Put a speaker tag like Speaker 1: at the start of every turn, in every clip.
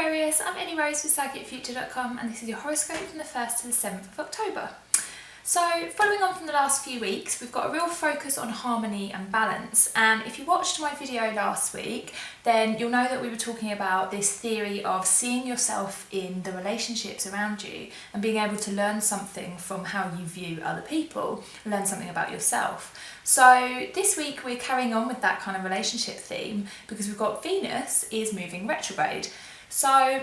Speaker 1: Aquarius, I'm Ellie Rose with PsychicFuture.com and this is your horoscope from the 1st to the 7th of October. So following on from the last few weeks, we've got a real focus on harmony and balance, and if you watched my video last week then you'll know that we were talking about this theory of seeing yourself in the relationships around you and being able to learn something from how you view other people, learn something about yourself. So this week we're carrying on with that kind of relationship theme because we've got Venus is moving retrograde. So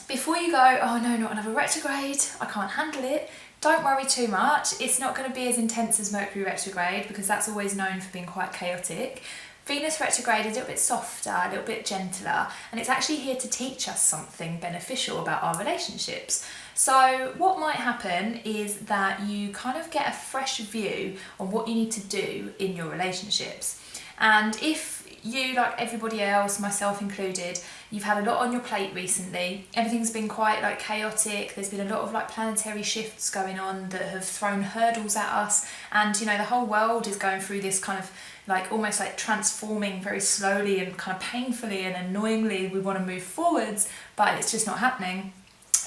Speaker 1: before you go, oh no, not another retrograde, I can't handle it, don't worry too much. It's not going to be as intense as Mercury retrograde because that's always known for being quite chaotic. Venus retrograde is a little bit softer, a little bit gentler, and it's actually here to teach us something beneficial about our relationships. So what might happen is that you kind of get a fresh view on what you need to do in your relationships. And if you, like everybody else, myself included, you've had a lot on your plate recently, everything's been quite chaotic, there's been a lot of planetary shifts going on that have thrown hurdles at us, and the whole world is going through this kind of almost transforming very slowly and kind of painfully and annoyingly. We want to move forwards, but it's just not happening.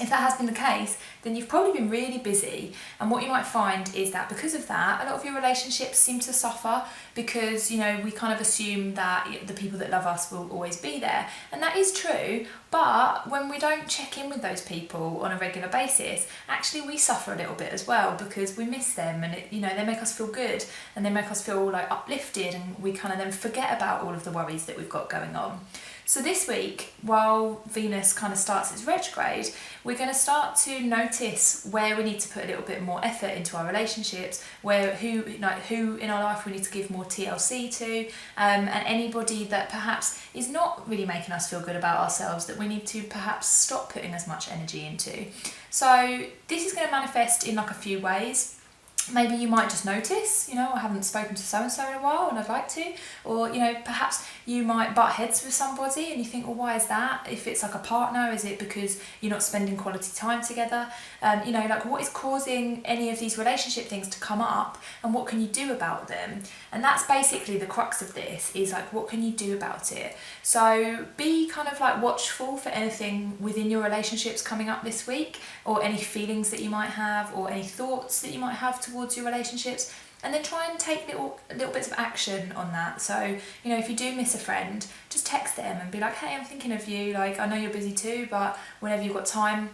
Speaker 1: If that has been the case, then you've probably been really busy, and what you might find is that because of that, a lot of your relationships seem to suffer because we kind of assume that the people that love us will always be there, and that is true, but when we don't check in with those people on a regular basis, actually we suffer a little bit as well because we miss them, and they make us feel good and they make us feel uplifted, and we kind of then forget about all of the worries that we've got going on. So this week, while Venus kind of starts its retrograde, we're going to start to notice where we need to put a little bit more effort into our relationships, who in our life we need to give more TLC to, and anybody that perhaps is not really making us feel good about ourselves that we need to perhaps stop putting as much energy into. So this is going to manifest in a few ways. Maybe you might just notice, I haven't spoken to so-and-so in a while and I'd like to, or perhaps you might butt heads with somebody and you think, well, why is that? If it's a partner, is it because you're not spending quality time together? What is causing any of these relationship things to come up, and what can you do about them? And that's basically the crux of this, is what can you do about it? So be kind of watchful for anything within your relationships coming up this week, or any feelings that you might have, or any thoughts that you might have towards your relationships, and then try and take little bits of action on that. So if you do miss a friend, just text them and be like, hey, I'm thinking of you, I know you're busy too, but whenever you've got time,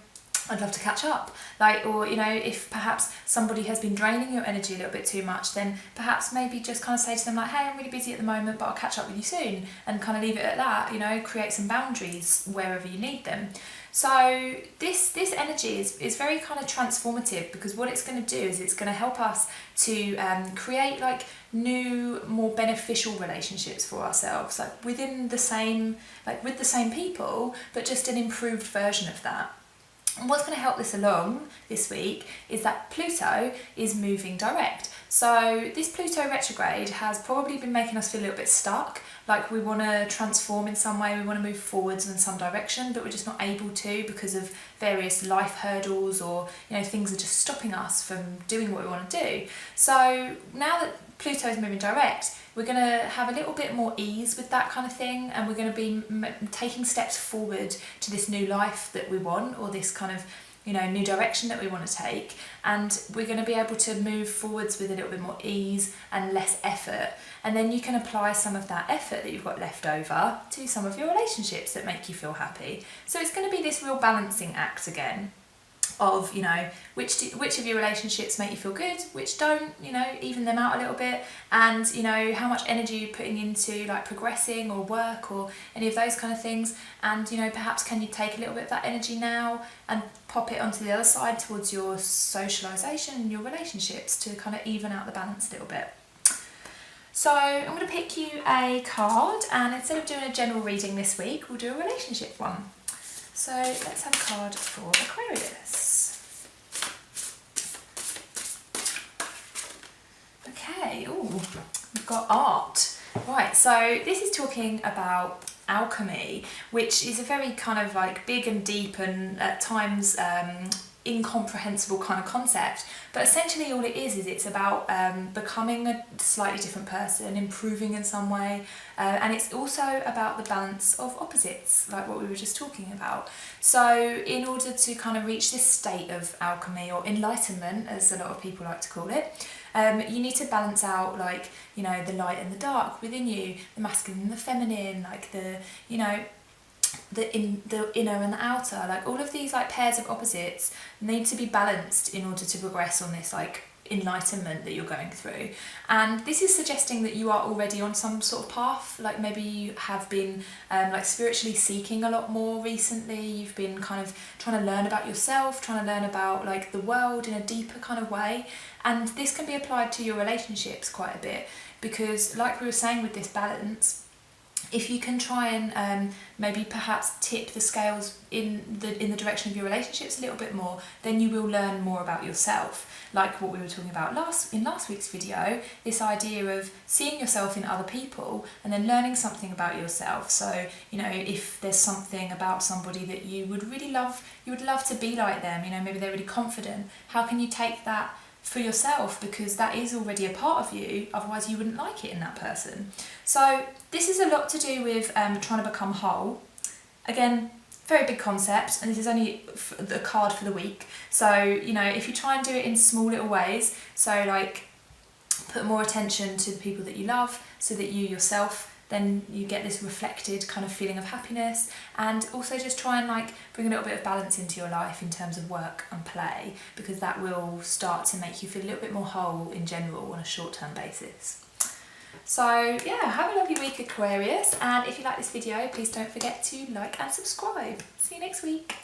Speaker 1: I'd love to catch up. Or if perhaps somebody has been draining your energy a little bit too much, then perhaps maybe just kind of say to them hey, I'm really busy at the moment, but I'll catch up with you soon, and kind of leave it at that. Create some boundaries wherever you need them. So this energy is very kind of transformative, because what it's going to do is it's going to help us to create new, more beneficial relationships for ourselves, within the same, with the same people, but just an improved version of that. And what's going to help this along this week is that Pluto is moving direct. So this Pluto retrograde has probably been making us feel a little bit stuck, we want to transform in some way, we want to move forwards in some direction, but we're just not able to because of various life hurdles, or things are just stopping us from doing what we want to do. So now that Pluto is moving direct, we're going to have a little bit more ease with that kind of thing, and we're going to be taking steps forward to this new life that we want, or this kind of new direction that we want to take, and we're going to be able to move forwards with a little bit more ease and less effort, and then you can apply some of that effort that you've got left over to some of your relationships that make you feel happy. So it's going to be this real balancing act again of which of your relationships make you feel good, which don't, even them out a little bit, and how much energy you're putting into progressing or work or any of those kind of things, and perhaps can you take a little bit of that energy now and pop it onto the other side towards your socialization and your relationships to kind of even out the balance a little bit. So I'm going to pick you a card, and instead of doing a general reading this week, we'll do a relationship one. So let's have a card for Aquarius. Okay, ooh, we've got art. Right, so this is talking about alchemy, which is a very kind of big and deep, and at times incomprehensible kind of concept, but essentially all it is it's about becoming a slightly different person, improving in some way, and it's also about the balance of opposites, like what we were just talking about. So in order to kind of reach this state of alchemy, or enlightenment as a lot of people like to call it, you need to balance out, like, you know, the light and the dark within you, the masculine and the feminine, like the, you know, the inner and the outer, like all of these like pairs of opposites need to be balanced in order to progress on this like enlightenment that you're going through. And this is suggesting that you are already on some sort of path, like maybe you have been like spiritually seeking a lot more recently. You've been kind of trying to learn about yourself, trying to learn about like the world in a deeper kind of way, and this can be applied to your relationships quite a bit, because like we were saying with this balance, if you can try and maybe perhaps tip the scales in the direction of your relationships a little bit more, then you will learn more about yourself. Like what we were talking about in last week's video, this idea of seeing yourself in other people and then learning something about yourself. So, you know, if there's something about somebody that you would really love, you would love to be like them, you know, maybe they're really confident, how can you take that for yourself, because that is already a part of you, otherwise you wouldn't like it in that person. So this is a lot to do with trying to become whole. Again, very big concept, and this is only the card for the week. So, you know, if you try and do it in small little ways, so like put more attention to the people that you love, so that you yourself, then you get this reflected kind of feeling of happiness, and also just try and like bring a little bit of balance into your life in terms of work and play, because that will start to make you feel a little bit more whole in general on a short-term basis. So yeah, have a lovely week, Aquarius, and if you like this video, please don't forget to like and subscribe. See you next week.